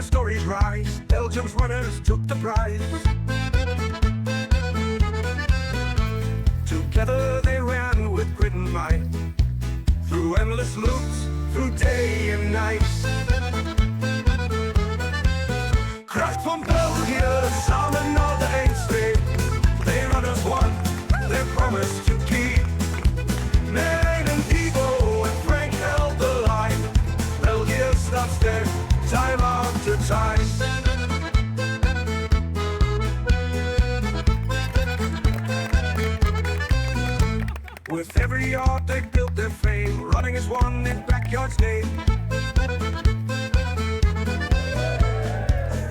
stories rise. Belgium's runners took the prize. Together they ran with grit and might, through endless loops, through day and night. Kracht van België, samen naar de eindstreep. They runners won, their promise to keep. Merijn and Ivo and Frank held the line. België staat sterk, time after time. With every yard they built their fame. Running is one in backyard's name.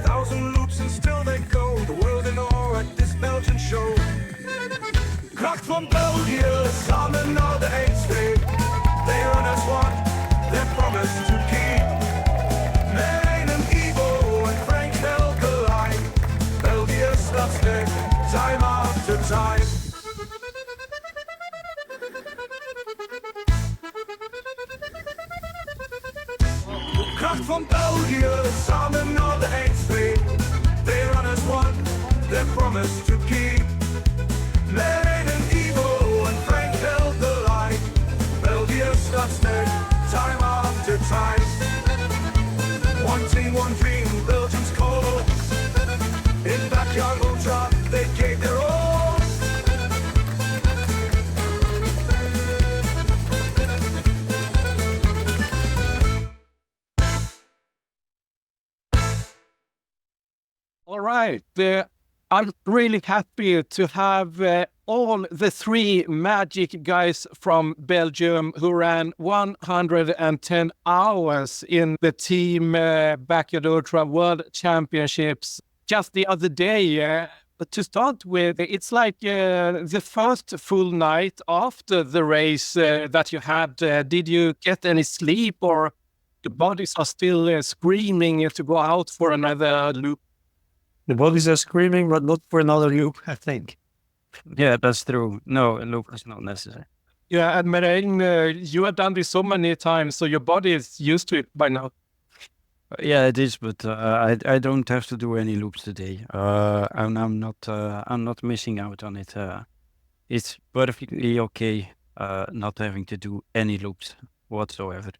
1,000 loops and still they go. The world in awe at this Belgian show. Kracht van België, samen naar de eindstreep. They earn us one, their promise to keep. Merijn and Ivo and Frank held the line. België staat sterk, time after time. Kracht van België, samen naar de eindstreep. They run as one, their promise to keep. Merijn and Ivo and Frank held the line. België staat sterk, time after time. One team, one dream, Belgium's call. In backyard ultra, they gave their all. All right. I'm really happy to have all the three magic guys from Belgium who ran 110 hours in the Team Backyard Ultra World Championships just the other day. But to start with, it's like the first full night after the race that you had. Did you get any sleep, or the bodies are still screaming to go out for another loop? The bodies are screaming, but not for another loop, I think. Yeah, that's true. No, a loop is not necessary. Yeah, and Merijn, you have done this so many times, so your body is used to it by now. Yeah, it is, but I don't have to do any loops today. And I'm not missing out on it. It's perfectly okay not having to do any loops whatsoever.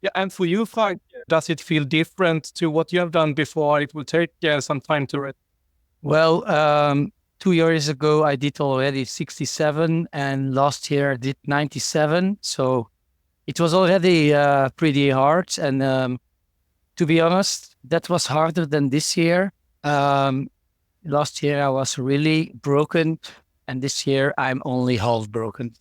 Yeah, and for you, Frank, does it feel different to what you have done before? It will take some time to read. Well, 2 years ago, I did already 67, and last year I did 97. So it was already pretty hard. And to be honest, that was harder than this year. Last year I was really broken, and this year I'm only half broken.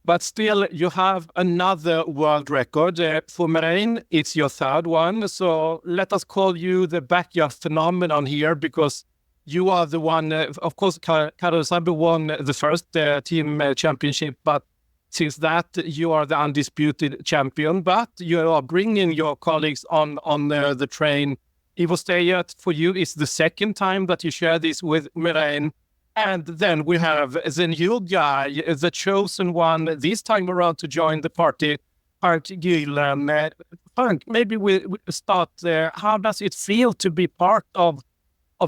But still, you have another world record. For Merijn, it's your third one. So let us call you the backyard phenomenon here, because you are the one, of course, Karel Sabbe won the first team championship, but since that, you are the undisputed champion. But you are bringing your colleagues on the train. Ivo Steyaert, for you, is the second time that you share this with Merijn. And then we have the new guy, the chosen one this time around to join the party, Frank Gielen. Frank, maybe we start there. How does it feel to be part of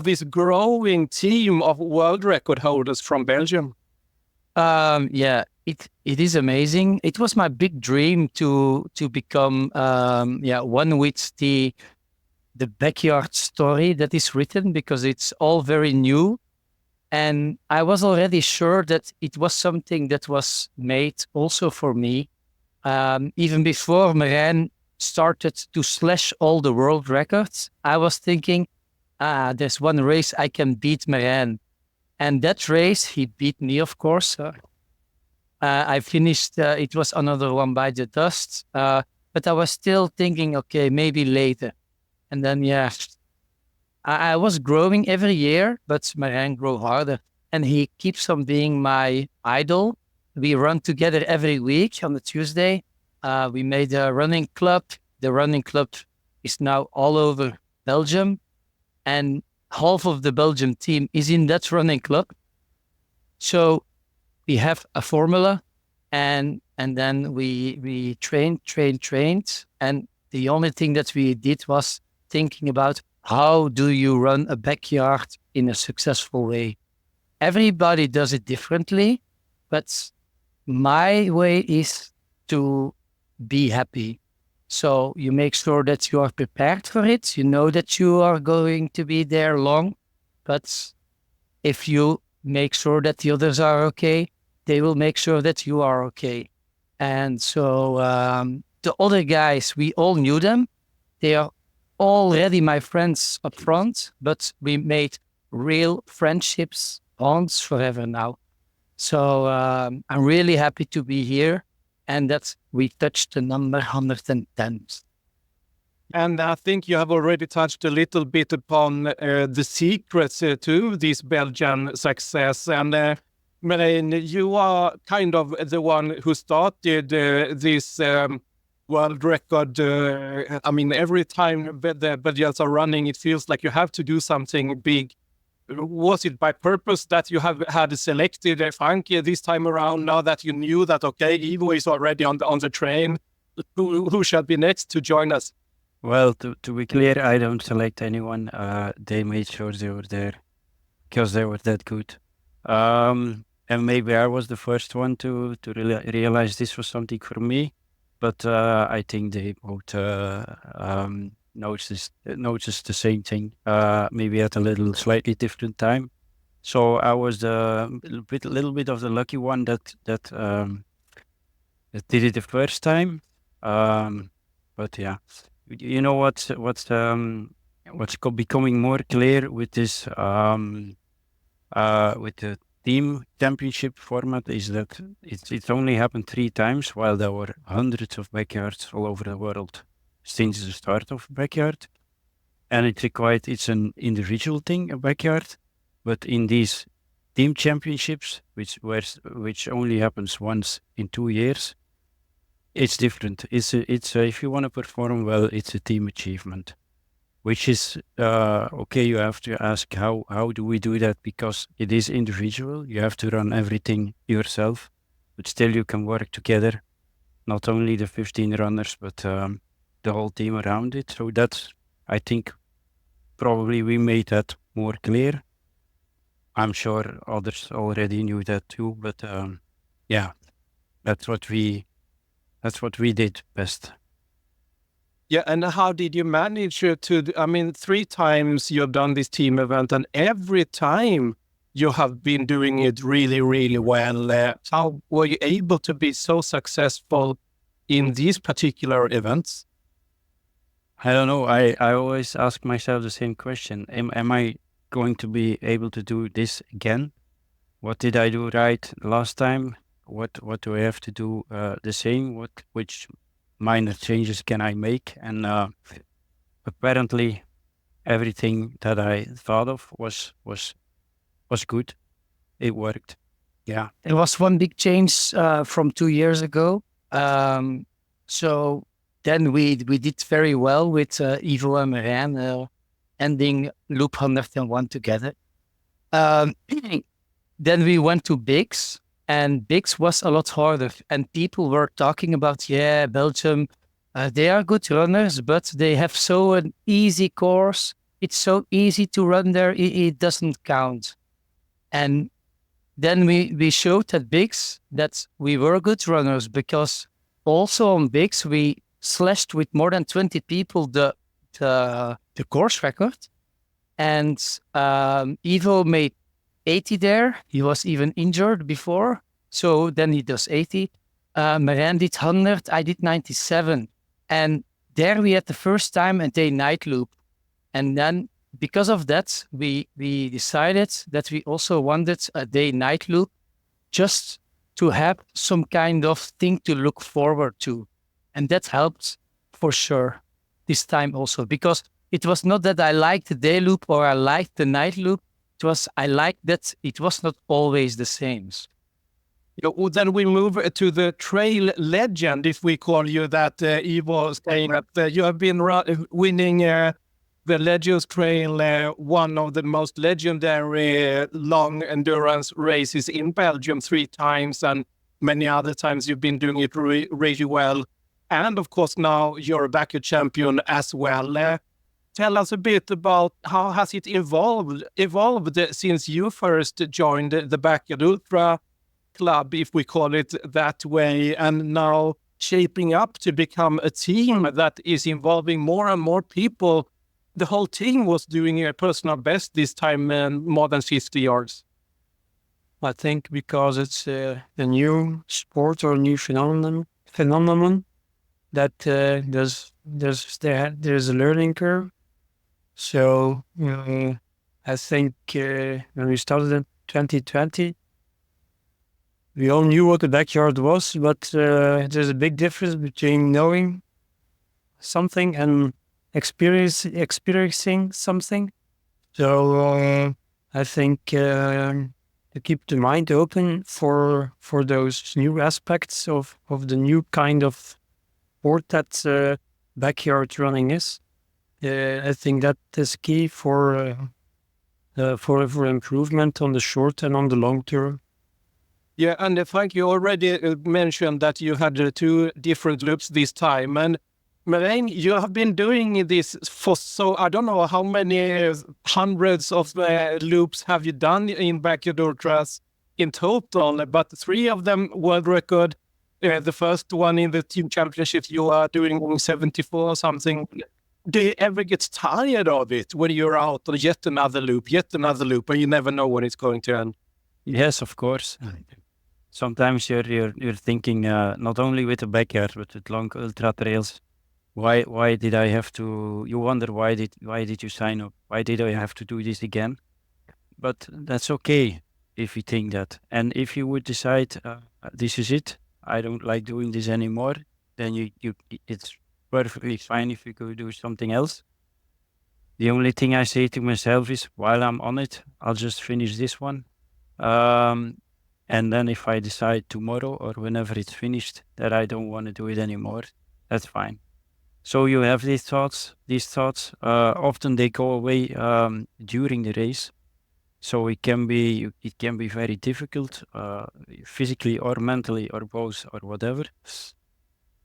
this growing team of world record holders from Belgium? Yeah, it is amazing. It was my big dream to become one with the backyard story that is written, because it's all very new. And I was already sure that it was something that was made also for me. Even before Merijn started to slash all the world records, I was thinking, there's one race I can beat Merijn. And that race, he beat me, of course. I finished, it was another one by the dust. But I was still thinking, okay, maybe later. And then, I was growing every year, but Merijn grew harder. And he keeps on being my idol. We run together every week on a Tuesday. We made a running club. The running club is now all over Belgium. And half of the Belgium team is in that running club. So we have a formula, and then we trained. And the only thing that we did was thinking about how do you run a backyard in a successful way. Everybody does it differently, but my way is to be happy. So you make sure that you are prepared for it. You know that you are going to be there long, but if you make sure that the others are okay, they will make sure that you are okay. And so the other guys, we all knew them. They are already my friends up front, but we made real friendships, bonds forever now. So I'm really happy to be here and that we touched the number 110. And I think you have already touched a little bit upon the secrets to this Belgian success. And Merijn, you are kind of the one who started this world record. I mean, every time the Belgians are running, it feels like you have to do something big. Was it by purpose that you have had selected Frank this time around, now that you knew that, okay, Ivo is already on the train? Who shall be next to join us? Well, to be clear, I don't select anyone. They made sure they were there because they were that good. And maybe I was the first one to realize this was something for me. But I think they both noticed the same thing, maybe at a slightly different time. So I was a little bit of the lucky one that did it the first time. But yeah, you know what's becoming more clear with this with the team championship format is that it's only happened 3 times, while there were hundreds of backyards all over the world since the start of backyard. And it's an individual thing, a backyard, but in these team championships, which only happens once in 2 years, it's different. It's if you want to perform well, it's a team achievement, which is okay. You have to ask how do we do that, because it is individual. You have to run everything yourself, but still you can work together. Not only the 15 runners, but the whole team around it. So that's, I think, probably we made that more clear. I'm sure others already knew that too, but yeah, that's what we did best. Yeah, and how did you manage to, I mean, 3 times you've done this team event, and every time you have been doing it really, really well. How were you able to be so successful in these particular events? I don't know. I always ask myself the same question. Am I going to be able to do this again? What did I do right last time? What do I have to do the same? Which minor changes can I make? And apparently everything that I thought of was good. It worked. Yeah. There was one big change from 2 years ago. So then we did very well with Ivo and Merijn ending loop 101 together. Then we went to Bigs, and Bigs was a lot harder. And people were talking about, Belgium, they are good runners, but they have so an easy course. It's so easy to run there, it doesn't count. And then we showed at Bigs that we were good runners, because also on Bigs we slashed with more than 20 people the course record. And Ivo made 80 there. He was even injured before, so then he does 80. Merijn did 100, I did 97. And there we had the first time a day night loop. And then because of that, we decided that we also wanted a day night loop, just to have some kind of thing to look forward to. And that helped for sure this time also, because it was not that I liked the day loop or I liked the night loop. It was, I liked that it was not always the same. Well, then we move to the trail legend, if we call you that, Ivo Steyaert. You have been winning the Legends Trail, one of the most legendary long endurance races in Belgium 3 times, and many other times you've been doing it really well. And of course, now you're a backyard champion as well. tell us a bit about how has it evolved since you first joined the Backyard Ultra Club, if we call it that way, and now shaping up to become a team that is involving more and more people. The whole team was doing a personal best this time, more than 50 yards. I think because it's a new sport or new phenomenon that there's a learning curve. So I think when we started in 2020, we all knew what the backyard was, but there's a big difference between knowing something and experiencing something. So I think to keep the mind open for those new aspects of the new kind of sport that backyard running is. I think that is key for improvement on the short and on the long term. Yeah, and Frank, you already mentioned that you had two different loops this time. And Merijn, you have been doing this for I don't know how many hundreds of loops have you done in Backyard Ultras in total, but 3 of them world record. The first one in the team championship, you are doing 74 or something. Do you ever get tired of it when you're out on yet another loop, and you never know when it's going to end? Yes, of course. Sometimes you're thinking not only with the backyard but with long ultra trails. Why did I have to? You wonder why did you sign up? Why did I have to do this again? But that's okay if you think that. And if you would decide this is it, I don't like doing this anymore, then it's perfectly fine if you go do something else. The only thing I say to myself is, while I'm on it, I'll just finish this one. And then if I decide tomorrow or whenever it's finished that I don't want to do it anymore, that's fine. So you have these thoughts. Often they go away during the race. So it can be very difficult, physically or mentally or both or whatever.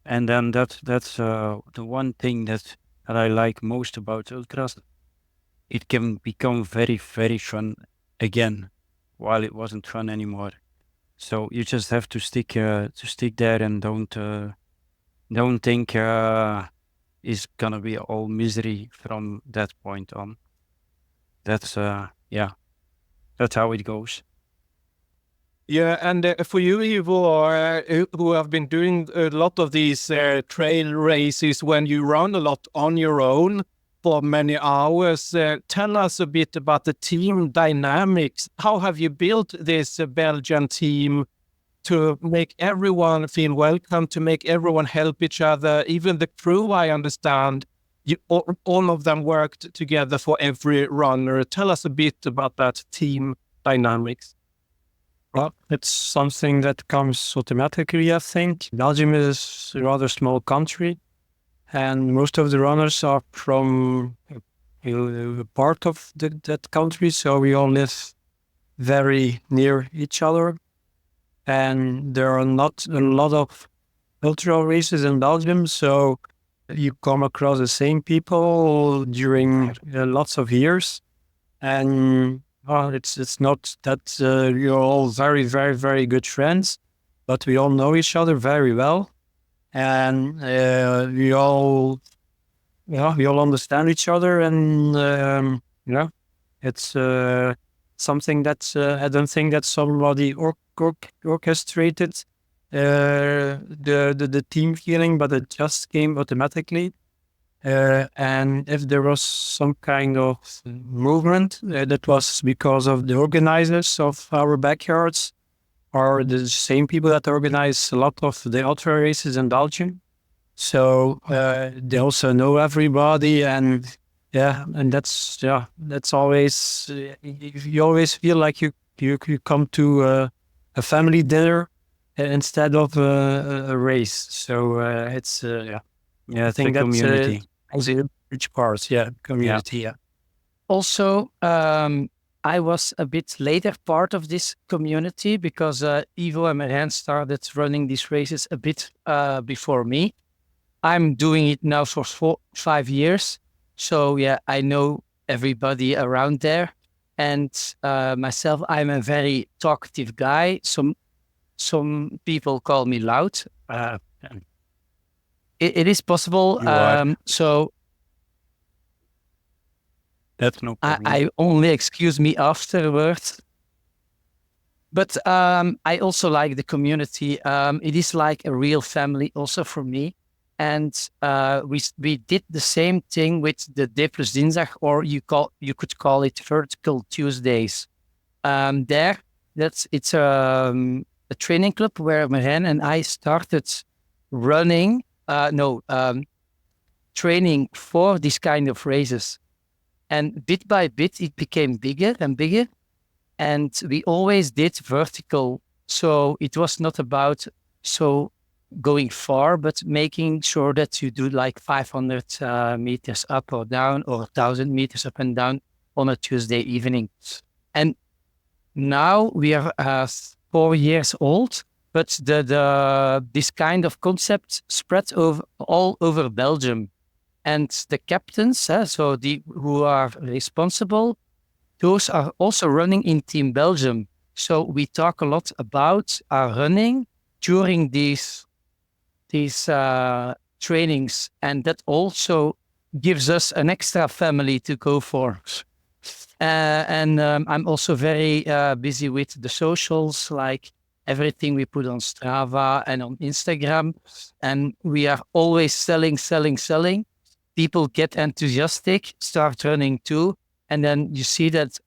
And then that's the one thing that I like most about ultras. It can become very, very fun again, while it wasn't fun anymore. So you just have to stick there and don't think it's gonna be all misery from that point on. That's that's how it goes. Yeah, and for you, Ivo, who have been doing a lot of these trail races when you run a lot on your own for many hours, tell us a bit about the team dynamics. How have you built this Belgian team to make everyone feel welcome, to make everyone help each other? Even the crew, I understand, all of them worked together for every runner. Tell us a bit about that team dynamics. Well, it's something that comes automatically, I think. Belgium is a rather small country, and most of the runners are from a part of that country, so we all live very near each other. And there are not a lot of ultra races in Belgium, so you come across the same people during lots of years. And it's not that you're all very, very, very good friends, but we all know each other very well, and we all understand each other, and it's something that I don't think that somebody orchestrated the team feeling, but it just came automatically. And if there was some kind of movement, that was because of the organizers of our backyards, or the same people that organize a lot of the ultra races in Belgium. So they also know everybody, and that's always you always feel like you come to a family dinner instead of a race. So it's I think that's community. A rich part, community. Yeah. Also, I was a bit later part of this community because Ivo and Merijn started running these races a bit before me. I'm doing it now for 5 years. So yeah, I know everybody around there. And myself, I'm a very talkative guy. Some people call me loud. And it is possible. You are. So That's no problem. I only excuse me afterwards. But I also like the community. It is like a real family also for me. And we did the same thing with the D plus Dinsdag, or you could call it Vertical Tuesdays. There, it's a training club where Merijn and I started running. Training for these kind of races, and bit by bit it became bigger and bigger. And we always did vertical, so it was not about going far, but making sure that you do like 500 meters up or down, or 1,000 meters up and down on a Tuesday evening. And now we are 4 years old, but this kind of concept spread all over Belgium. And the captains, who are responsible, those are also running in Team Belgium. So we talk a lot about our running during these trainings, and that also gives us an extra family to go for. And I'm also very busy with the socials, like everything we put on Strava and on Instagram, and we are always selling. People get enthusiastic, start running too, and then you see that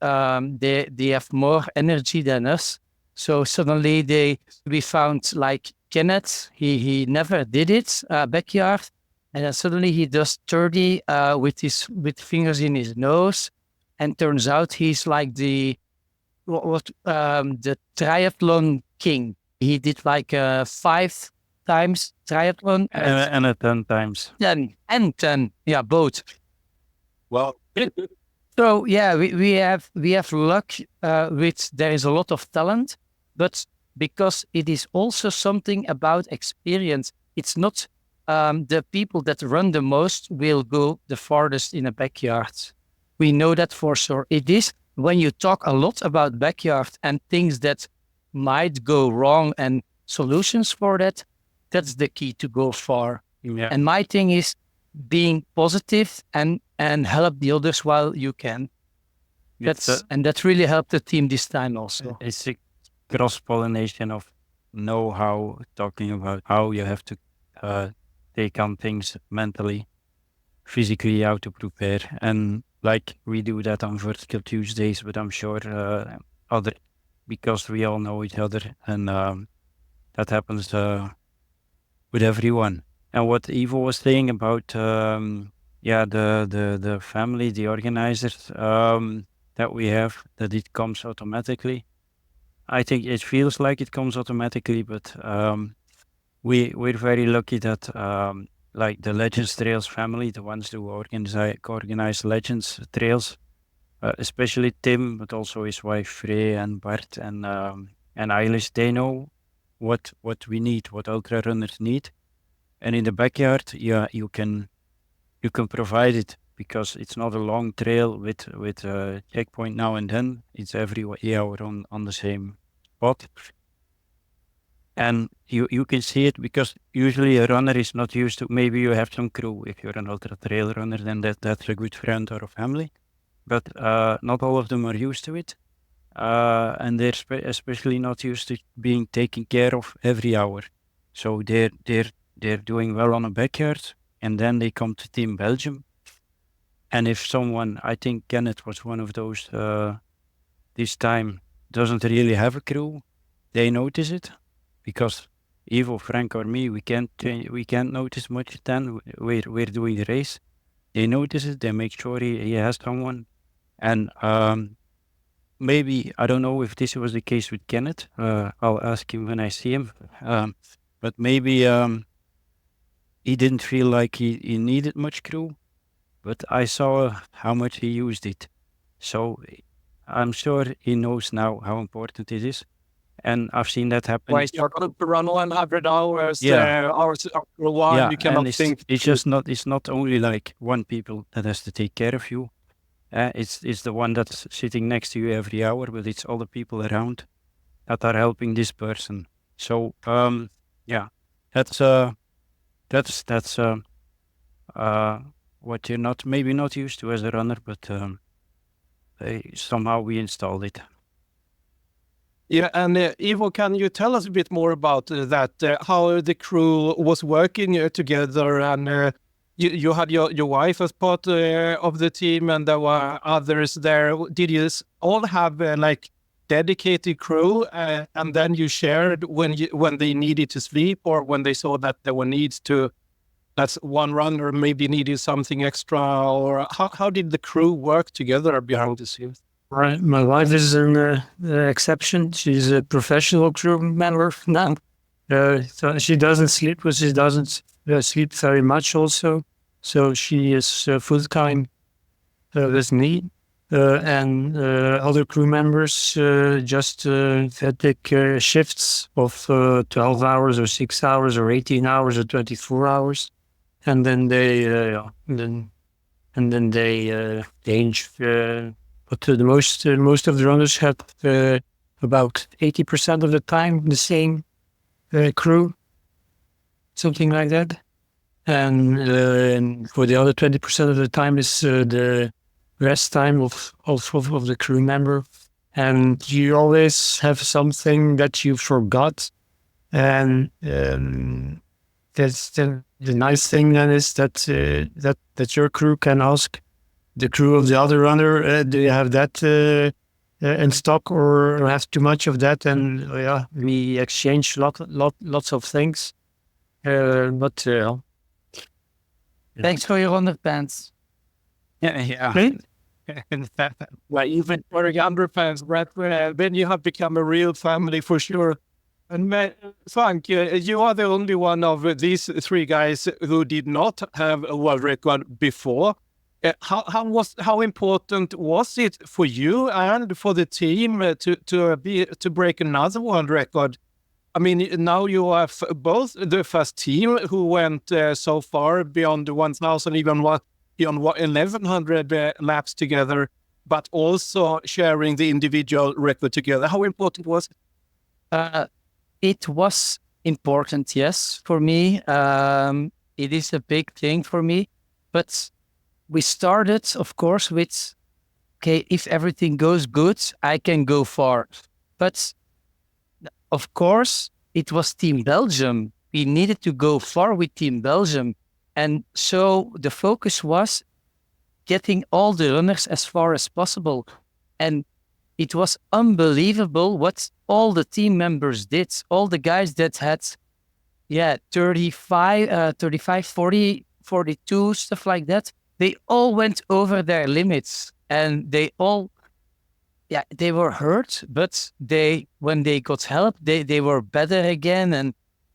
they have more energy than us. So suddenly we found like Kenneth, he never did it backyard, and then suddenly he does 30 with fingers in his nose, and turns out he's like the triathlon king. He did like 5 times triathlon And 10 times. 10, yeah, both. Well, So yeah, we have luck with there is a lot of talent, but because it is also something about experience. It's not the people that run the most will go the farthest in a backyard. We know that for sure. It is when you talk a lot about backyard and things that might go wrong and solutions for that, that's the key to go far. Yeah. And my thing is being positive and help the others while you can. And that really helped the team this time also. It's a cross-pollination of know-how, talking about how you have to take on things mentally, physically, how to prepare. And like we do that on Vertical Tuesdays, but I'm sure because we all know each other, and that happens with everyone. And what Ivo was saying about the family, the organizers that we have, that it comes automatically. I think it feels like it comes automatically, but we're very lucky that like the Legends Trails family, the ones who organize Legends Trails, especially Tim, but also his wife Frey and Bart and Eilish, they know what we need, what ultra runners need. And in the backyard, you can provide it, because it's not a long trail with a checkpoint now and then. It's every hour on the same spot. And you can see it, because usually a runner is not used to, maybe you have some crew. If you're an ultra trail runner, then that's a good friend or a family. But not all of them are used to it. And they're especially not used to being taken care of every hour. So they're doing well on a backyard, and then they come to Team Belgium. And if someone, I think Kenneth was one of those this time, doesn't really have a crew, they notice it, because Ivo, Frank, or me, we can't notice much. Then we're doing the race. They notice it. They make sure he has someone. And maybe, I don't know if this was the case with Kenneth. I'll ask him when I see him. But maybe he didn't feel like he needed much crew. But I saw how much he used it. So I'm sure he knows now how important it is. And I've seen that happen. Why you're going to run 100 hours, Yeah. hours after a while, Yeah, you cannot and think. it's not only like one people that has to take care of you. It's the one that's sitting next to you every hour, but it's all the people around that are helping this person. So yeah, that's what you're maybe not used to as a runner, but somehow we installed it. Yeah, and Ivo, can you tell us a bit more about that? How the crew was working together, and you had your wife as part of the team, and there were others there. Did you all have like dedicated crew, and then you shared when they needed to sleep, or when they saw that there were needs to? That's one runner maybe needed something extra, or how did the crew work together behind the scenes? Right. My wife is an exception. She's a professional crew member now. So she doesn't sleep, but she doesn't sleep very much also. So she is full-time with me. And other crew members just take shifts of 12 hours or 6 hours or 18 hours or 24 hours. And then they change. But the most of the runners have about 80% of the time the same crew, something like that. And for the other 20% of the time is the rest time of the crew member. And you always have something that you forgot. And that's the nice thing then is that your crew can ask the crew of the other runner, do you have that in stock or have too much of that? And we exchange lots of things. But Thanks for your underpants. Yeah. Well, even for younger fans, right? Then you have become a real family for sure. And Frank, you are the only one of these three guys who did not have a world record before. How important was it for you and for the team to break another world record? I mean, now you are both the first team who went so far beyond 1,000, even beyond 1,100 laps together, but also sharing the individual record together. How important was it? It was important, yes, for me. It is a big thing for me. But we started, of course, with, okay, if everything goes good, I can go far. But of course, it was Team Belgium. We needed to go far with Team Belgium. And so the focus was getting all the runners as far as possible. And it was unbelievable what all the team members did. All the guys that had, 35, 40, 42, stuff like that. They all went over their limits and they all, they were hurt, but when they got help, they were better again. And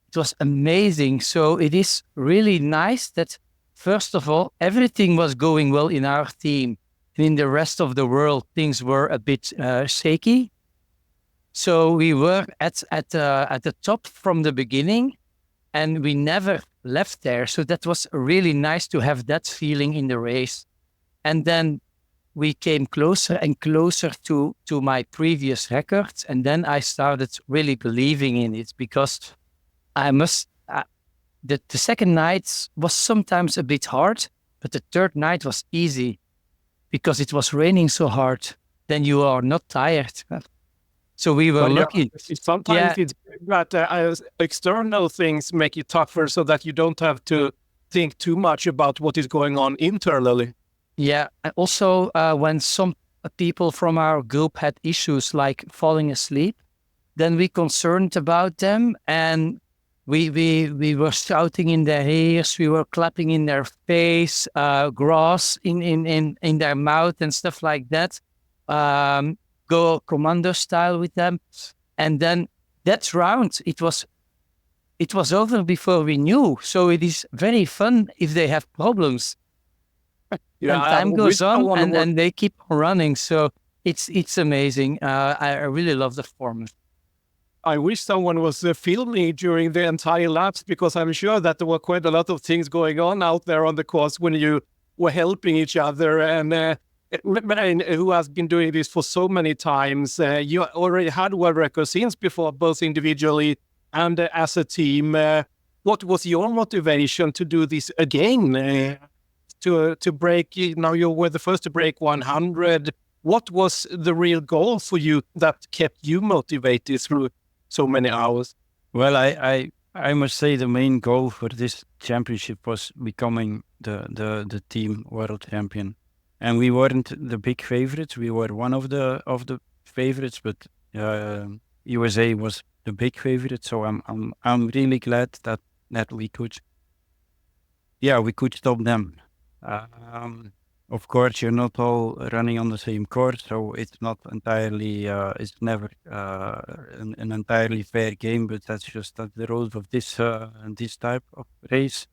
it was amazing. So it is really nice that, first of all, everything was going well in our team. And in the rest of the world, things were a bit shaky. So we were at the top from the beginning, and we never left there. So that was really nice to have that feeling in the race. And then we came closer and closer to my previous records. And then I started really believing in it, because the second night was sometimes a bit hard, but the third night was easy because it was raining so hard. Then you are not tired. So we were lucky. Sometimes it's that external things make it tougher, so that you don't have to think too much about what is going on internally. Yeah. And also, when some people from our group had issues like falling asleep, then we concerned about them, and we were shouting in their ears, we were clapping in their face, grass in their mouth and stuff like that. Go commando style with them. And then that round, it was over before we knew. So it is very fun if they have problems. And time goes on and they keep running. So it's amazing. I really love the format. I wish someone was filming during the entire laps, because I'm sure that there were quite a lot of things going on out there on the course when you were helping each other. And Merijn, who has been doing this for so many times, you already had world record since before, both individually and as a team. What was your motivation to do this again? To break, now you were the first to break 100. What was the real goal for you that kept you motivated through so many hours? Well, I must say the main goal for this championship was becoming the team world champion, and we weren't the big favorites. We were one of the favorites, but USA was the big favorite. So I'm really glad that we could stop them. Of course, you're not all running on the same course, so it's not entirely, it's never an entirely fair game. But that's the rules of this type of race.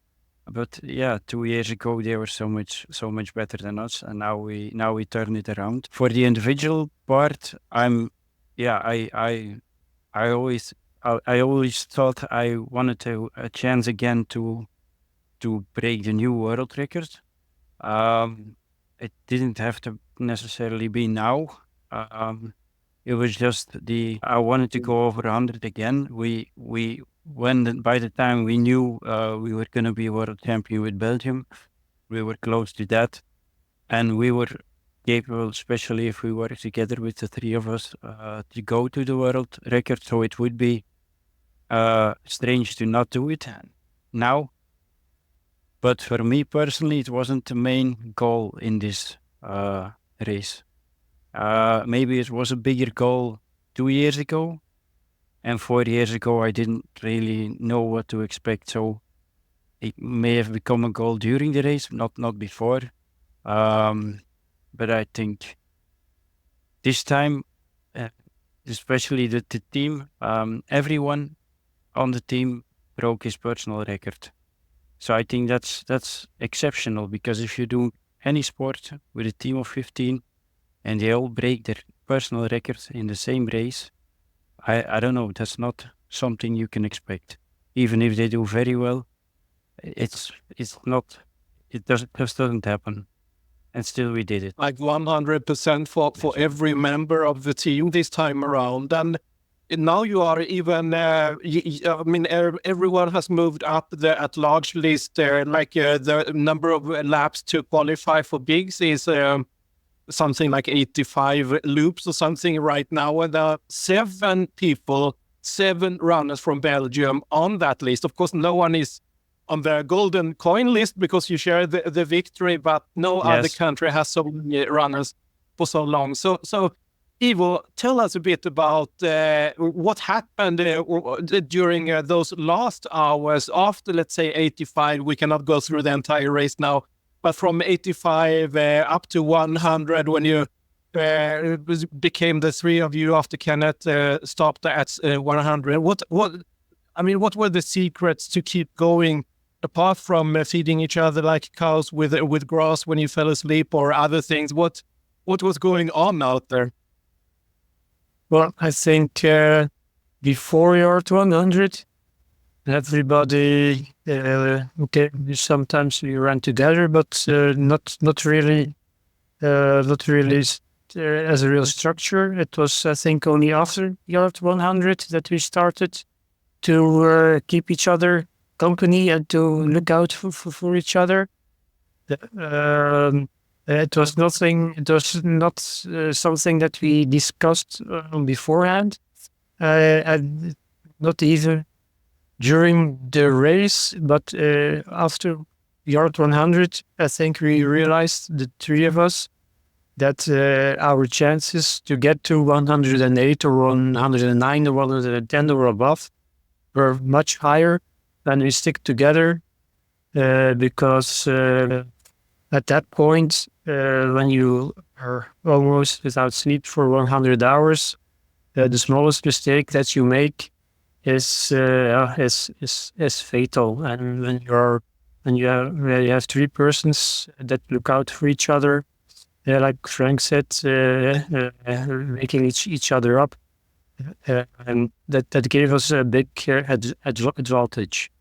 But yeah, 2 years ago they were so much better than us, and now we turn it around. For the individual part, I always thought I wanted a chance again to break the new world record. It didn't have to necessarily be now. It was just I wanted to go over 100 again. By the time we knew we were going to be world champion with Belgium, we were close to that, and we were capable, especially if we were together with the three of us, to go to the world record. So it would be strange to not do it now. But for me personally, it wasn't the main goal in this race. Maybe it was a bigger goal 2 years ago, and 4 years ago I didn't really know what to expect. So it may have become a goal during the race, not before. But I think this time, especially the team, everyone on the team broke his personal record. So I think that's exceptional, because if you do any sport with a team of 15 and they all break their personal records in the same race, I don't know, that's not something you can expect. Even if they do very well, it just doesn't happen. And still we did it. Like 100% for every member of the team this time around. And now you are even, everyone has moved up the at-large list there. The number of laps to qualify for bigs is something like 85 loops or something right now. And there are 7 runners from Belgium on that list. Of course, no one is on the golden coin list because you share the victory, but no other country has so many runners for so long. So Ivo, tell us a bit about what happened during those last hours after, let's say, 85. We cannot go through the entire race now, but from 85 up to 100, when you became the three of you after Kenneth stopped at 100. What were the secrets to keep going, apart from feeding each other like cows with grass when you fell asleep or other things? What was going on out there? Well, I think before you're at 100, everybody, sometimes we ran together, but not really as a real structure. It was, I think, only after you're at 100 that we started to keep each other company and to look out for each other. It was nothing. It was not something that we discussed beforehand, and not even during the race. But after yard 100, I think we realized, the three of us, that our chances to get to 108 or 109 or 110 or above were much higher when we stick together, because at that point, when you are almost without sleep for 100 hours, the smallest mistake that you make is fatal. And when you have 3 persons that look out for each other, like Frank said, making each other up, and that gave us a big advantage.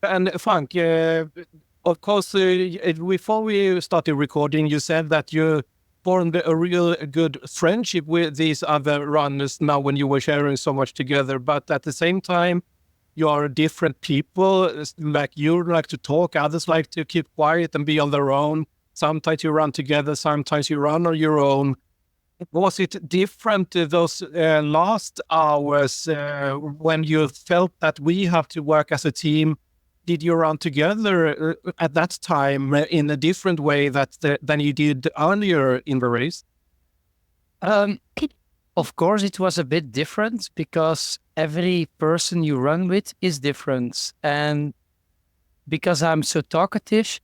And Frank, of course, before we started recording, you said that you formed a real good friendship with these other runners now when you were sharing so much together. But at the same time, you are different people. Like you like to talk, others like to keep quiet and be on their own. Sometimes you run together, sometimes you run on your own. Was it different those last hours when you felt that we have to work as a team? Did you run together at that time in a different way than you did earlier in the race? Of course, it was a bit different because every person you run with is different. And because I'm so talkative,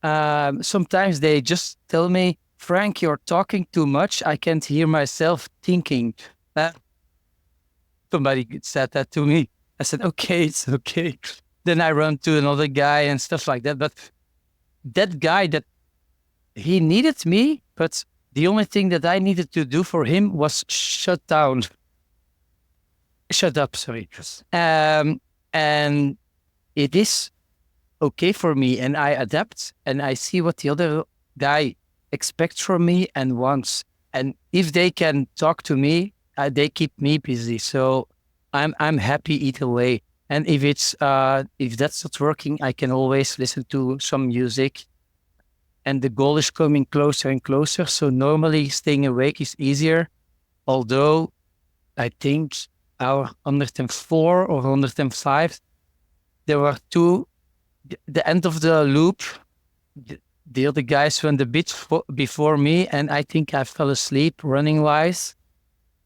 sometimes they just tell me, Frank, you're talking too much. I can't hear myself thinking. Somebody said that to me. I said, okay, it's okay. Then I run to another guy and stuff like that. But that guy, that he needed me, but the only thing that I needed to do for him was shut up, sorry. And it is okay for me, and I adapt, and I see what the other guy expects from me and wants. And if they can talk to me, they keep me busy. So I'm happy either way. And if that's not working, I can always listen to some music. And the goal is coming closer and closer. So normally staying awake is easier. Although I think our 104 or 105, there were two, the end of the loop, the other guys went a bit before me, and I think I fell asleep running wise.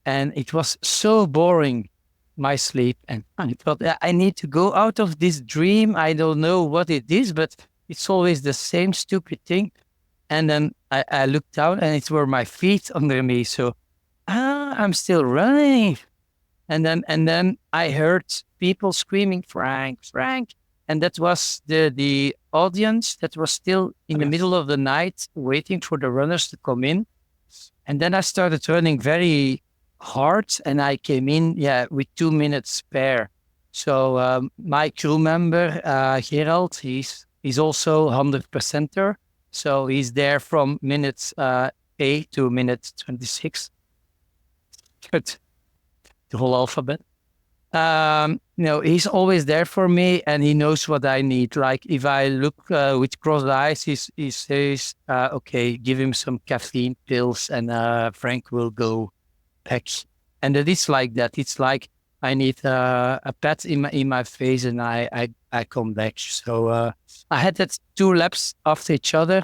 And it was so boring, my sleep. And I thought, I need to go out of this dream. I don't know what it is, but it's always the same stupid thing. And then I looked down and it were my feet under me. So, I'm still running. And then I heard people screaming, Frank, Frank. And that was the audience that was still in the middle of the night waiting for the runners to come in. And then I started running very hard and I came in, with 2 minutes spare. So my crew member, Gerald, he's also 100%er. So he's there from minute 8 to minute 26. Good. The whole alphabet. He's always there for me and he knows what I need. Like if I look with crossed eyes, he says, okay, give him some caffeine pills and Frank will go back. And it is like that. It's like I need a pat in my face and I come back. So I had that 2 laps after each other,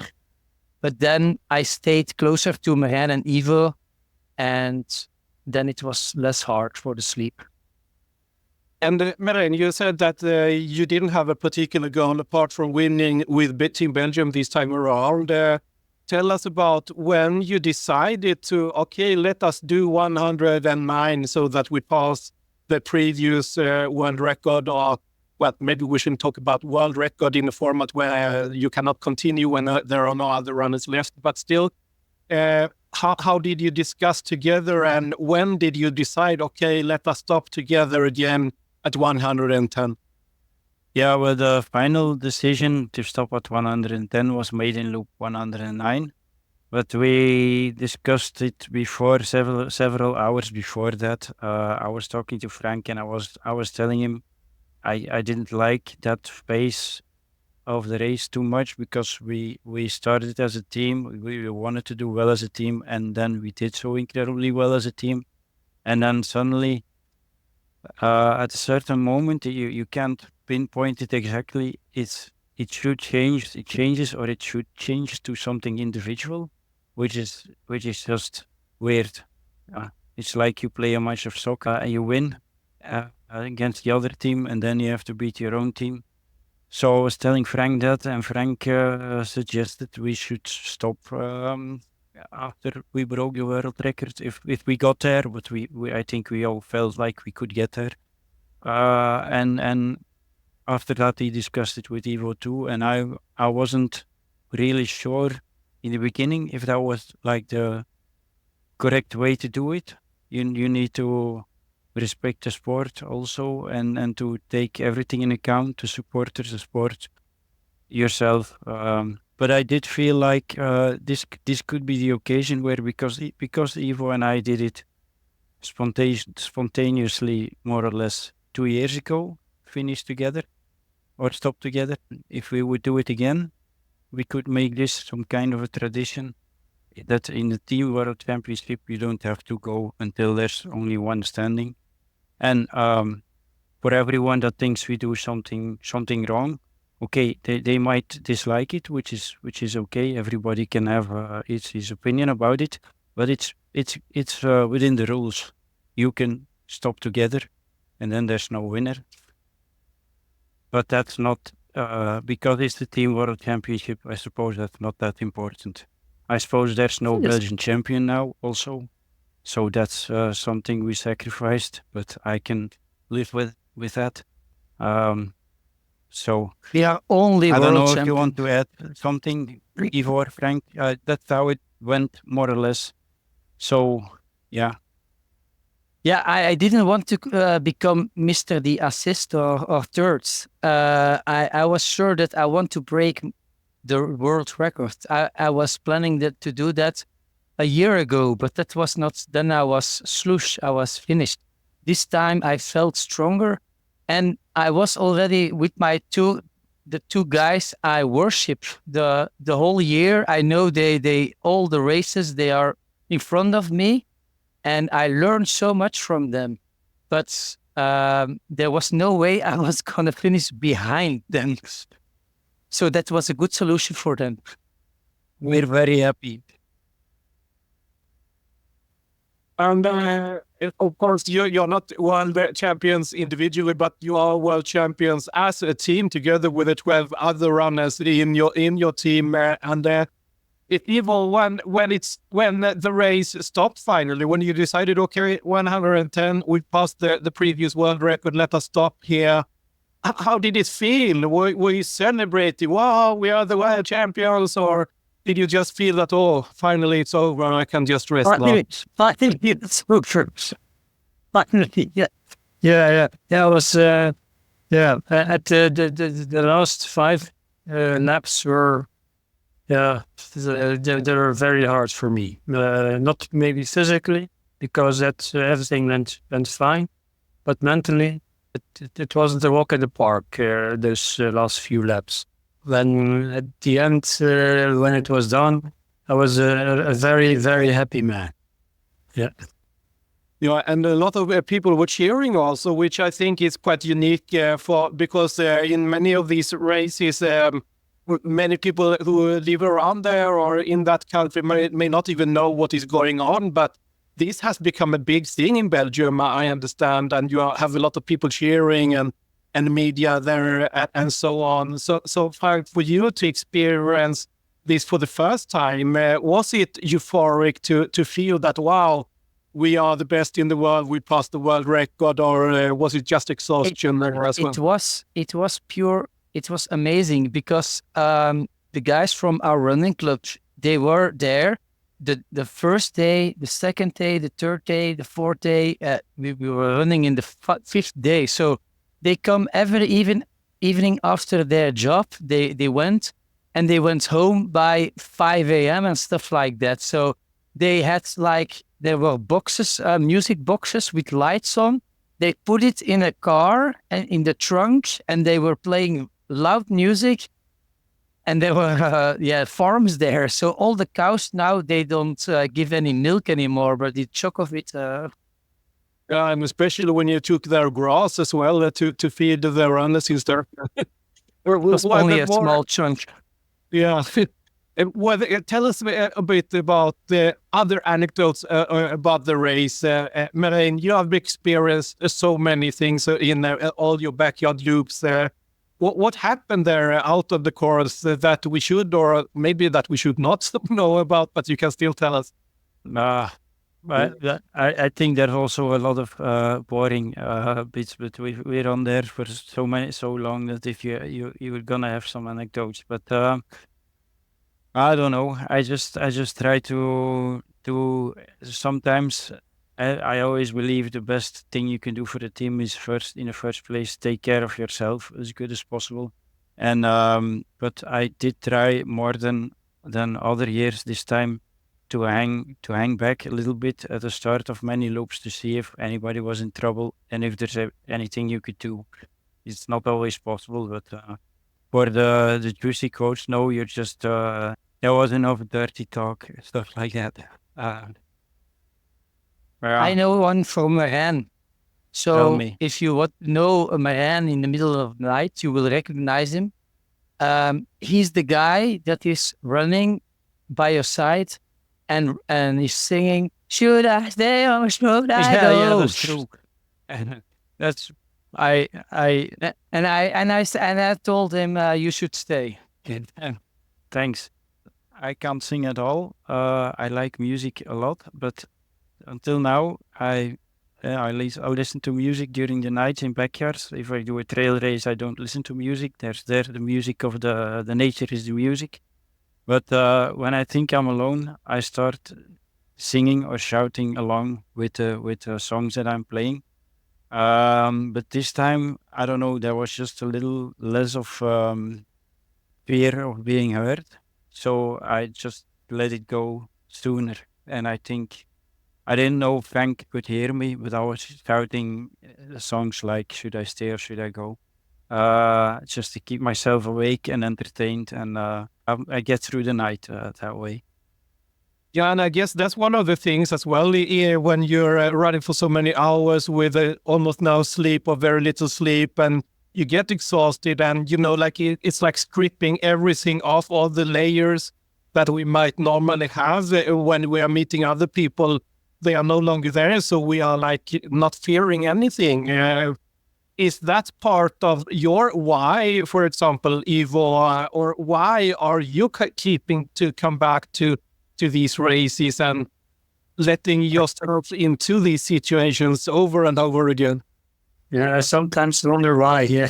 but then I stayed closer to Merijn and Ivo and then it was less hard for the sleep. And Merijn, you said that you didn't have a particular goal apart from winning with Team Belgium this time around. Tell us about when you decided to, okay, let us do 109 so that we pass the previous world record, or well, maybe we shouldn't talk about world record in a format where you cannot continue when there are no other runners left. But still, how did you discuss together and when did you decide, okay, let us stop together again at 110? Yeah, well, the final decision to stop at 110 was made in loop 109, but we discussed it before, several hours before that. I was talking to Frank and I was telling him I didn't like that phase of the race too much because we started as a team. We wanted to do well as a team, and then we did so incredibly well as a team, and then suddenly. At a certain moment, you can't pinpoint it exactly. It should change. It changes, or it should change to something individual, which is just weird. It's like you play a match of soccer and you win against the other team, and then you have to beat your own team. So I was telling Frank that, and Frank suggested we should stop after we broke the world record, if we got there, but we I think we all felt like we could get there. And after that he discussed it with Ivo too, and I wasn't really sure in the beginning if that was like the correct way to do it. You need to respect the sport also, and to take everything in account to support the sport yourself. But I did feel like this could be the occasion where, because Ivo and I did it spontaneously, more or less 2 years ago, finished together or stopped together. If we would do it again, we could make this some kind of a tradition, that in the Team World Championship you don't have to go until there's only one standing. And for everyone that thinks we do something wrong, okay, they might dislike it, which is okay. Everybody can have his opinion about it, but it's within the rules. You can stop together, and then there's no winner. But that's not because it's the Team World Championship. I suppose that's not that important. I suppose there's no Belgian champion now, also, so that's something we sacrificed. But I can live with that. So We are only I don't world know if you champions. want to add something, Ivo or Frank. That's how it went, more or less. So yeah, Yeah, I didn't want to become Mr. the assist or thirds. I was sure that I want to break the world record. I was planning to do that a year ago, but that was not. Then I was slush. I was finished. This time I felt stronger, and I was already with the two guys I worship the whole year. I know they all the races they are in front of me, and I learned so much from them. But there was no way I was gonna finish behind them. So that was a good solution for them. we're very happy. And of course, you're not world champions individually, but you are world champions as a team together with the 12 other runners in your team. If Ivo, when the race stopped finally, when you decided, okay, 110, we passed the previous world record, let us stop here. How did it feel? Were you celebrating? Wow, we are the world champions, or did you just feel that, oh, finally it's over, I can just rest now? Finally, it's over. Finally, yeah. Yeah. I was, at the last 5 laps were, they were very hard for me. Not maybe physically, because everything went fine, but mentally, it wasn't a walk in the park, those last few laps. Then at the end, when it was done, I was a very, very happy man. Yeah. Yeah, and a lot of people were cheering also, which I think is quite unique because in many of these races, many people who live around there or in that country may not even know what is going on, but this has become a big thing in Belgium, I understand, and you have a lot of people cheering and media there and so on. So for you to experience this for the first time, was it euphoric to feel that, wow, we are the best in the world, we passed the world record, or was it just exhaustion there as well? It was pure. It was amazing because the guys from our running club, they were there the first day, the second day, the third day, the fourth day. We were running in the fifth day, so they come every evening after their job. They went home by 5 a.m. and stuff like that. So they had there were boxes, music boxes with lights on. They put it in a car and in the trunk, and they were playing loud music. And there were farms there. So all the cows now, they don't give any milk anymore, but they choke of it. And especially when you took their grass as well to feed the runners in there. It was only a small chunk. Yeah. Tell us a bit about the other anecdotes about the race. Merijn, you have experienced so many things in all your backyard loops. What happened there out of the course that we should, or maybe that we should not know about, but you can still tell us? I think there's also a lot of boring bits, but we're on there for so long that if you're gonna have some anecdotes, but I don't know. I just try to sometimes I always believe the best thing you can do for the team is in the first place, take care of yourself as good as possible. And but I did try more than other years this time to hang back a little bit at the start of many loops to see if anybody was in trouble and if there's anything you could do. It's not always possible, but for the juicy quotes, no, you're just there was enough dirty talk, stuff like that. I know one from Merijn. Tell So me. if you know a Merijn in the middle of the night, you will recognize him. He's the guy that is running by your side and he's singing, "Should I stay or should I go?" Yeah, that's true. That's I And I told him, "You should stay." thanks. I can't sing at all. I like music a lot, but until now, I listen to music during the nights in backyards. If I do a trail race, I don't listen to music. The music of the nature is the music. But when I think I'm alone, I start singing or shouting along with the songs that I'm playing. But this time, I don't know, there was just a little less of fear of being heard. So I just let it go sooner. And I think I didn't know if Frank could hear me, but I was shouting songs like "Should I Stay or Should I Go?" Just to keep myself awake and entertained, and I get through the night that way. Yeah, and I guess that's one of the things as well when you're running for so many hours with almost no sleep or very little sleep, and you get exhausted, and like it's like stripping everything off, all the layers that we might normally have when we are meeting other people. They are no longer there, so we are like not fearing anything. Is that part of your why, for example, Ivo, or why are you keeping to come back to these races and letting yourself into these situations over and over again? Yeah, I sometimes wonder why. Yeah,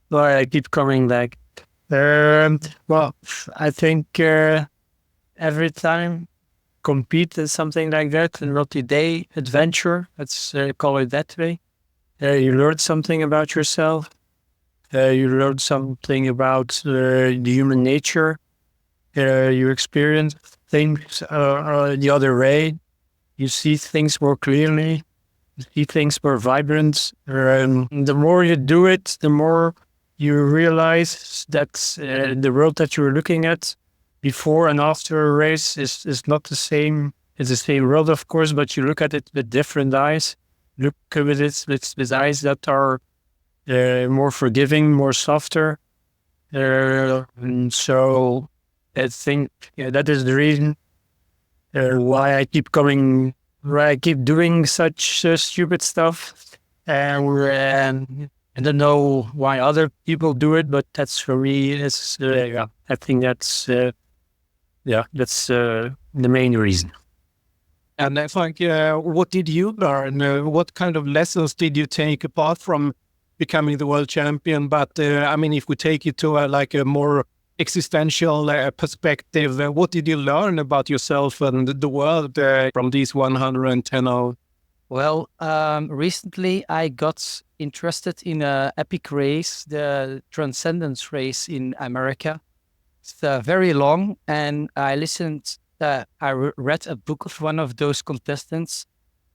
why I keep coming back. Well, I think every time compete in something like that, a multi-day adventure, let's call it that way. You learn something about yourself. You learn something about the human nature. You experience things the other way. You see things more clearly. You see things more vibrant. The more you do it, the more you realize that the world that you're looking at before and after a race is not the same. It's the same world, of course, but you look at it with different eyes. Look at it with eyes that are more forgiving, more softer. And so I think that is the reason why I keep coming, why I keep doing such stupid stuff. And I don't know why other people do it, but that's for me. It's I think that's the main reason. And I think, what did you learn? What kind of lessons did you take apart from becoming the world champion? But I mean, if we take it to a more existential perspective, what did you learn about yourself and the world from these 110 hours? Well, recently I got interested in a epic race, the Transcendence race in America. It's very long, and I listened. I read a book of one of those contestants,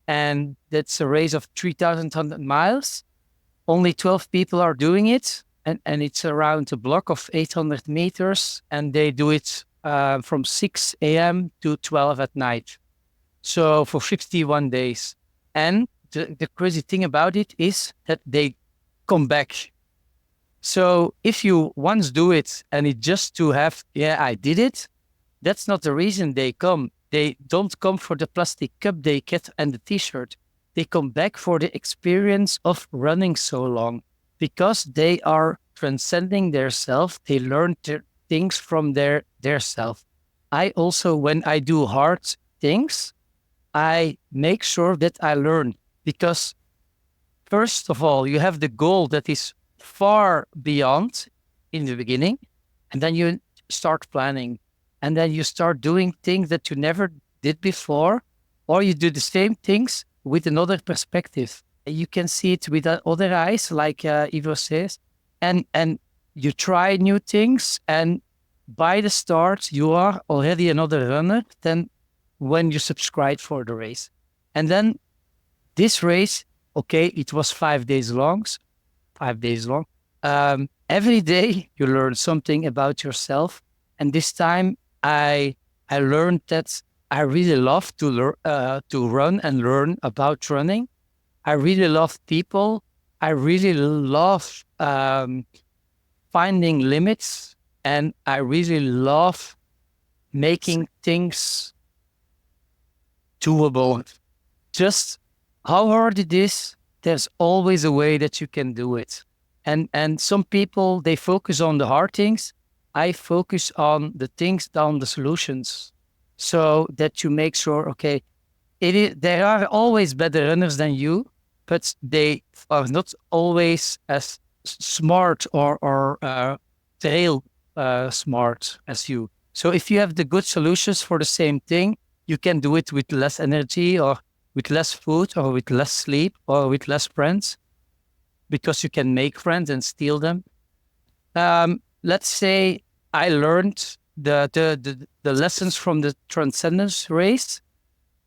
and that's a race of 3,100 miles. Only 12 people are doing it, and it's around a block of 800 meters, and they do it from 6 a.m. to 12 at night. So for 51 days. And the crazy thing about it is that they come back. So if you once do it and it just to have, I did it, that's not the reason they come. They don't come for the plastic cup they get and the t-shirt. They come back for the experience of running so long because they are transcending their self. They learn things from their self. I also, when I do hard things, I make sure that I learn because first of all, you have the goal that is far beyond in the beginning, and then you start planning. And then you start doing things that you never did before, or you do the same things with another perspective. You can see it with other eyes, like Ivo says, and you try new things, and by the start, you are already another runner than when you subscribe for the race. And then this race, okay, it was 5 days long. 5 days long. Every day you learn something about yourself. And this time I learned that I really love to run and learn about running. I really love people. I really love finding limits, and I really love making things doable. Just how hard it is, there's always a way that you can do it. And some people, they focus on the hard things. I focus on the things, on the solutions, so that you make sure, okay, there are always better runners than you, but they are not always as smart or trail smart as you. So if you have the good solutions for the same thing, you can do it with less energy, or with less food, or with less sleep, or with less friends, because you can make friends and steal them. Let's say I learned the lessons from the Transcendence race,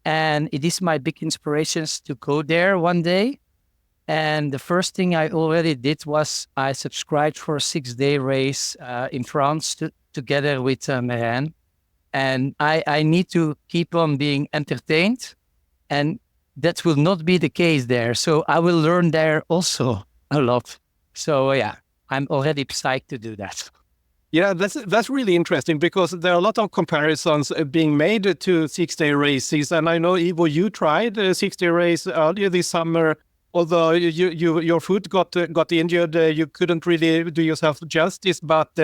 and it is my big inspirations to go there one day. And the first thing I already did was I subscribed for a 6-day race in France together with Merijn. And I need to keep on being entertained, and that will not be the case there. So I will learn there also a lot. So yeah, I'm already psyched to do that. Yeah, that's really interesting, because there are a lot of comparisons being made to 6-day races. And I know, Ivo, you tried a 6-day race earlier this summer. Although your foot got injured, you couldn't really do yourself justice, but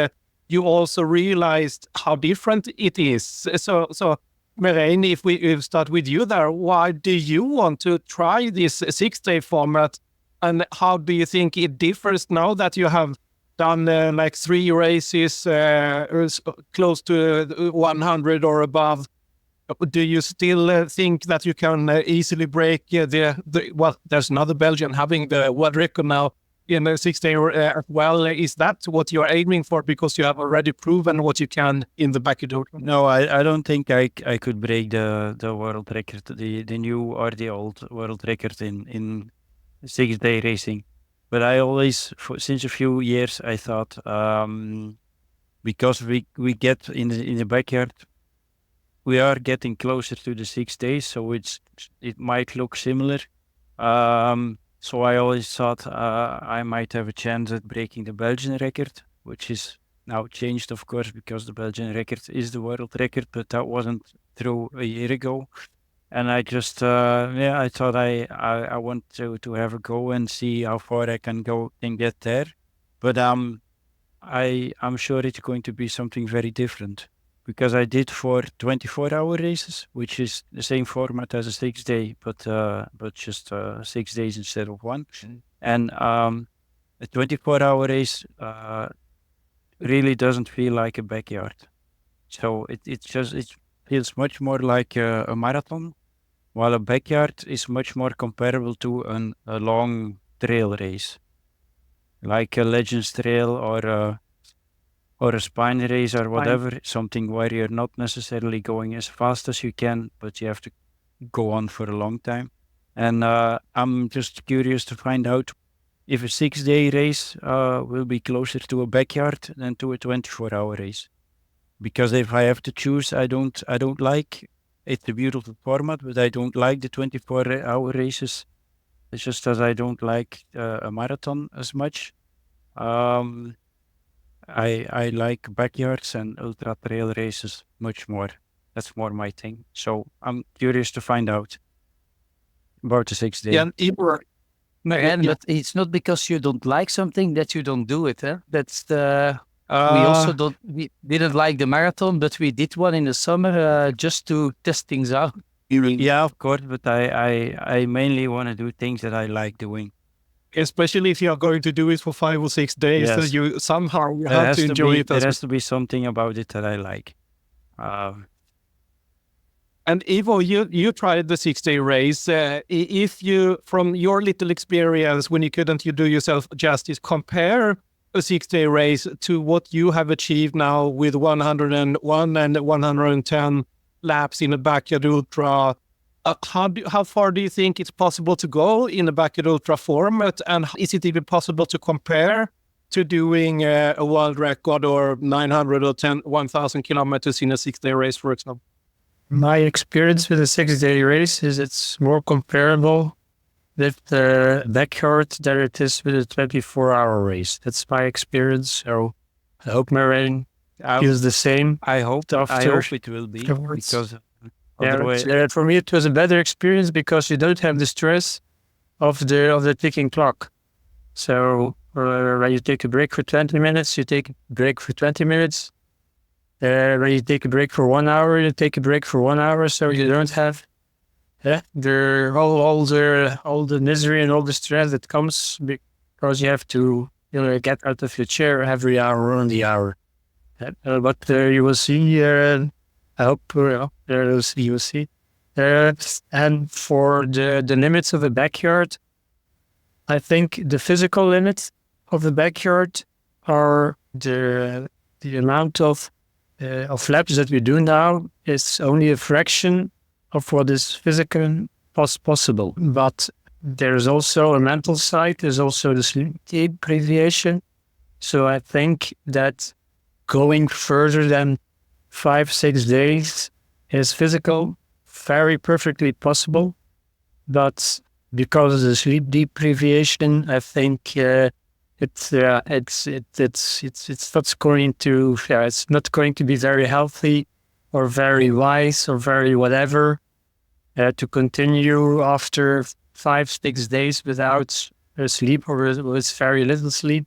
you also realized how different it is. So Merijn, if we start with you there, why do you want to try this 6-day format, and how do you think it differs now that you have done like 3 races, close to 100 or above? Do you still think that you can easily break well, there's another Belgian having the world record now in a 6-day well, is that what you're aiming for, because you have already proven what you can in the back door? No, I don't think I could break the world record, the new or the old world record in 6-day racing. But I always, since a few years, I thought, because we get in the backyard, we are getting closer to the 6 days, so it might look similar. So I always thought I might have a chance at breaking the Belgian record, which is now changed, of course, because the Belgian record is the world record, but that wasn't true a year ago. And I just, I thought I want to have a go and see how far I can go and get there. But I'm sure it's going to be something very different, because I did 4 24-hour races, which is the same format as a 6-day, but just 6 days instead of 1. And a 24-hour race really doesn't feel like a backyard. So it feels much more like a marathon, while a backyard is much more comparable to a long trail race, like a Legends Trail or a spine race or whatever, something where you're not necessarily going as fast as you can, but you have to go on for a long time. And I'm just curious to find out if a 6-day race will be closer to a backyard than to a 24-hour race. Because if I have to choose, I don't like, it's a beautiful format, but I don't like the 24-hour races. It's just as I don't like a marathon as much. I like backyards and ultra trail races much more. That's more my thing. So I'm curious to find out about the 6-day. Yeah, Merijn, but it's not because you don't like something that you don't do it. That's the. We didn't like the marathon, but we did one in the summer just to test things out. Yeah, of course, but I mainly want to do things that I like doing. Especially if you are going to do it for 5 or 6 days, Yes. so you somehow have to enjoy it. There has to be something about it that I like. And Ivo, you tried the 6-day race. If you, from your little experience, when you couldn't you do yourself justice, compare a 6-day race to what you have achieved now with 101 and 110 laps in a backyard ultra. How far do you think it's possible to go in a backyard ultra format? And is it even possible to compare to doing a world record or 900 or 1,000 kilometers in a 6-day race, for example? My experience with a 6-day race is it's more comparable with the backyard than it is with a 24-hour race. That's my experience. So I hope Merijn feels the same. I hope it will be, afterwards. because Otherwise, for me, it was a better experience because you don't have the stress of the ticking clock. So when you take a break for 20 minutes, you take a break for 20 minutes. When you take a break for 1 hour, you take a break for 1 hour. So you don't have all the misery and all the stress that comes because you have to get out of your chair every hour on the hour. But you will see. I hope you will see. And for the limits of the backyard, I think the physical limits of the backyard are the amount of laps that we do now is only a fraction of what is physically possible. But there's also a mental side. There's also the sleep deprivation. So I think that going further than 5-6 days is physical, very perfectly possible. But because of the sleep deprivation, I think it's not going to it's not going to be very healthy or very wise or very whatever to continue after 5-6 days without sleep or with very little sleep.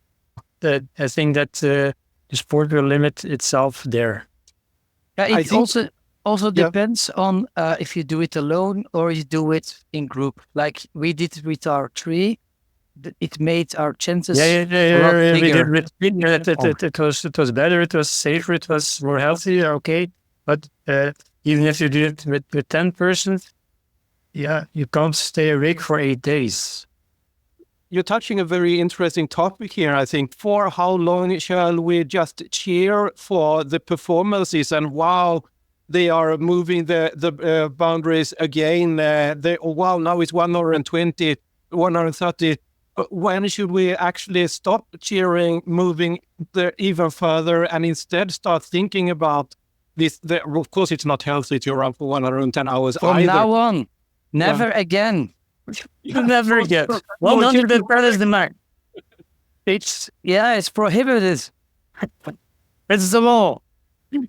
I think that the sport will limit itself there. Yeah, it also depends on if you do it alone or you do it in group. Like we did with our tree, it made our chances a lot bigger. It was better, it was safer, it was more healthy, okay. But even if you do it with 10 persons, you can't stay awake for 8 days. You're touching a very interesting topic here, I think. For how long shall we just cheer for the performances? And wow, they are moving the boundaries again. Wow, now it's 1 hour and 20, 1 hour and 30. When should we actually stop cheering, moving even further, and instead start thinking about this? Of course, it's not healthy to run for 110 hours From either. now on, never again. Never again. 110 is the max. It's prohibited. It's the law.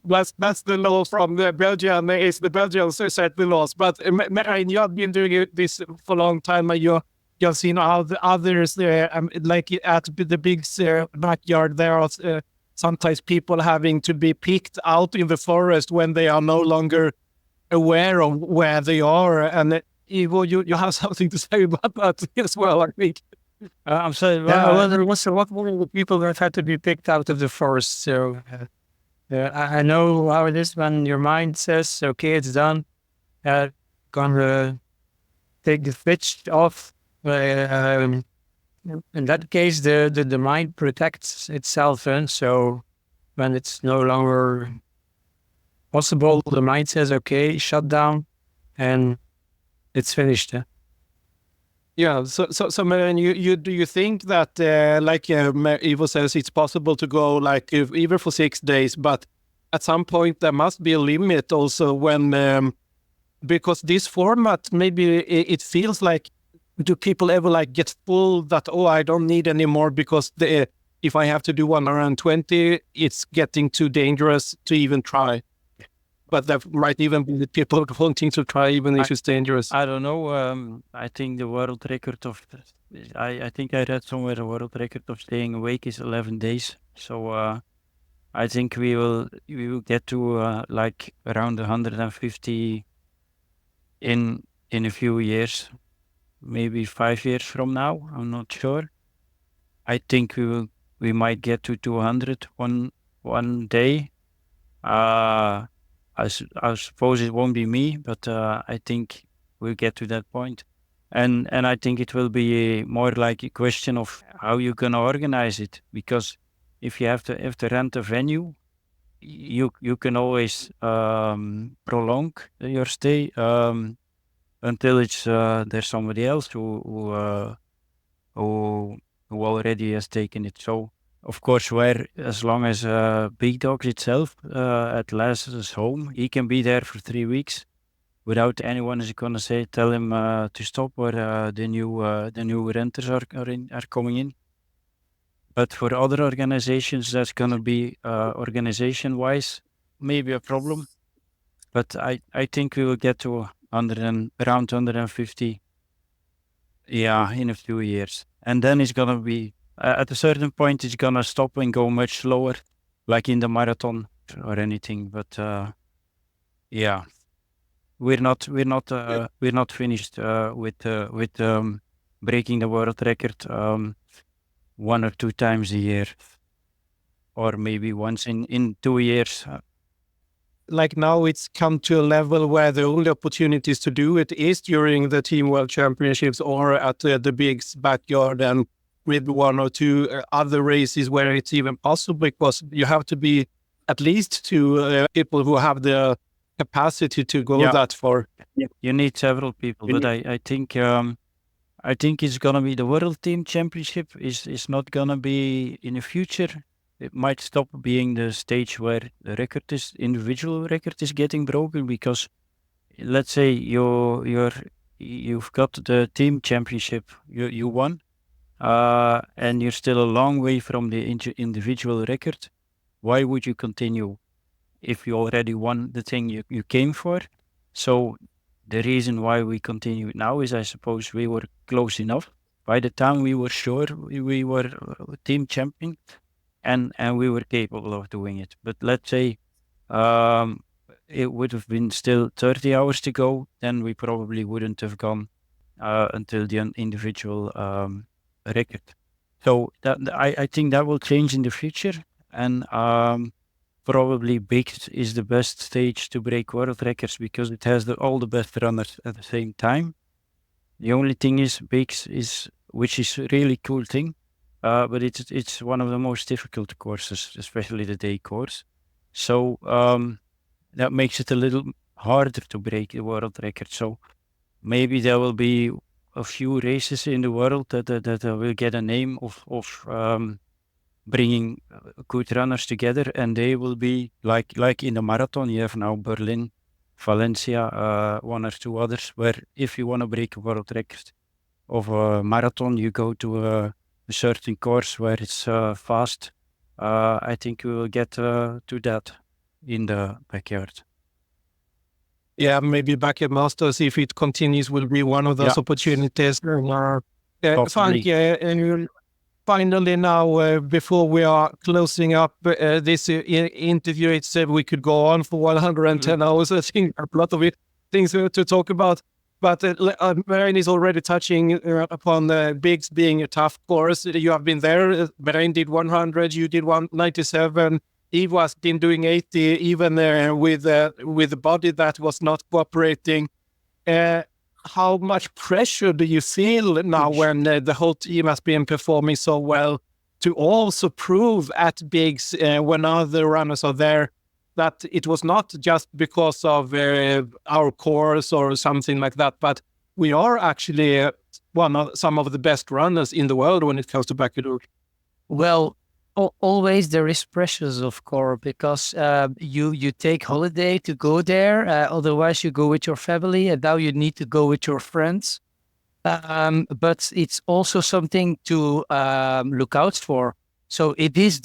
That's the law from the Belgian. It's the Belgians who set the laws. But Merijn, you have been doing this for a long time. You've seen how the others there, like at the big backyard, there are sometimes people having to be picked out in the forest when they are no longer aware of where they are. And Ivo, you have something to say about that as well, I think. I'm sorry. What were the people that had to be picked out of the forest? So I know how it is when your mind says, okay, it's done. Gonna take the switch off. In that case, the mind protects itself. And so when it's no longer possible, the mind says, okay, shut down, and it's finished. Yeah. So Merijn, do you think that, like Ivo says, it's possible to go like even for 6 days, but at some point there must be a limit also when, because this format, maybe it feels like, do people ever like get full that, oh, I don't need any more because if I have to do 1 hour and 20, it's getting too dangerous to even try. But there might even be people wanting to try even if it's dangerous. I don't know. I think the world record of, I think I read somewhere the world record of staying awake is 11 days. So I think we will get to like around 150 in a few years, maybe 5 years from now. I'm not sure. I think we might get to 200 one day. I suppose it won't be me, but I think we'll get to that point. And I think it will be more like a question of how you're gonna organize it, because if you have to rent a venue, you can always prolong your stay until it's there's somebody else who already has taken it. So of course, where as long as Big Dogs itself at last is home, he can be there for 3 weeks without anyone is gonna tell him to stop, or the new renters are coming in. But for other organizations, that's gonna be organization wise maybe a problem. But I think we will get to around 150, yeah, in a few years, and then it's gonna be at a certain point it's gonna stop and go much slower, like in the marathon or anything. But yeah, we're not finished with breaking the world record 1 or 2 times a year, or maybe once in 2 years. Like now it's come to a level where the only opportunities to do it is during the Team World Championships or at the Big's backyard, and with 1 or 2 other races where it's even possible, because you have to be at least 2 people who have the capacity to go that far. You need several people, but I think it's gonna be the World Team Championship is not gonna be in the future. It might stop being the stage where the individual record is getting broken, because let's say you've got the team championship, you won, and you're still a long way from the individual record. Why would you continue if you already won the thing you came for? So the reason why we continue now is, I suppose, we were close enough. By the time we were sure we were team champion, and we were capable of doing it. But let's say it would have been still 30 hours to go, then we probably wouldn't have gone until the individual record. So I think that will change in the future, and probably Bigs is the best stage to break world records, because it has all the best runners at the same time. The only thing is Bigs which is a really cool thing, but it's one of the most difficult courses, especially the day course. So that makes it a little harder to break the world record. So maybe there will be a few races in the world that will get a name of bringing good runners together, and they will be like in the marathon. You have now Berlin, Valencia, 1 or 2 others, where if you want to break a world record of a marathon, you go to a certain course where it's fast. I think we will get to that in the backyard. Yeah, maybe Backyard Masters, if it continues, will be one of those opportunities. Frank, and finally now, before we are closing up this interview, it's we could go on for 110 hours. I think a lot of things to talk about. But Merijn is already touching upon the Bigs being a tough course. You have been there. Merijn did 100, you did 197. Ivo has been doing 80, even with a body that was not cooperating. How much pressure do you feel now when the whole team has been performing so well to also prove at Bigs when other runners are there that it was not just because of our course or something like that, but we are actually some of the best runners in the world when it comes to backyard? Well, always there is pressures, of course, because you take holiday to go there. Otherwise, you go with your family, and now you need to go with your friends. But it's also something to look out for. So it is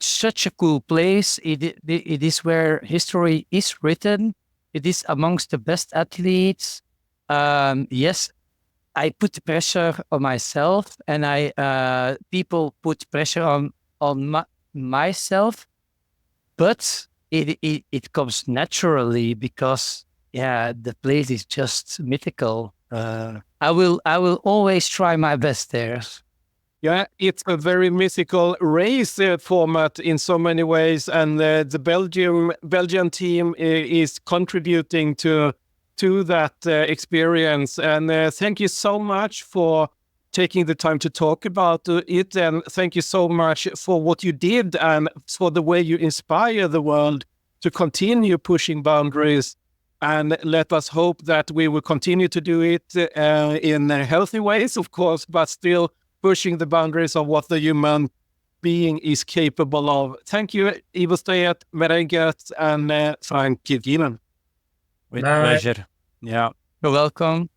such a cool place. It is where history is written. It is amongst the best athletes. Yes, I put pressure on myself, and people put pressure on myself, but it comes naturally because the place is just mythical. I will always try my best there. Yeah, it's a very mythical race format in so many ways, and the Belgian team is contributing to that experience. And thank you so much for taking the time to talk about it, and thank you so much for what you did and for the way you inspire the world to continue pushing boundaries. And let us hope that we will continue to do it in healthy ways, of course, but still pushing the boundaries of what the human being is capable of. Thank you, Ivo Steyaert, Merijn Geerts, and Frank Gielen. With Bye. pleasure. Yeah. You're welcome.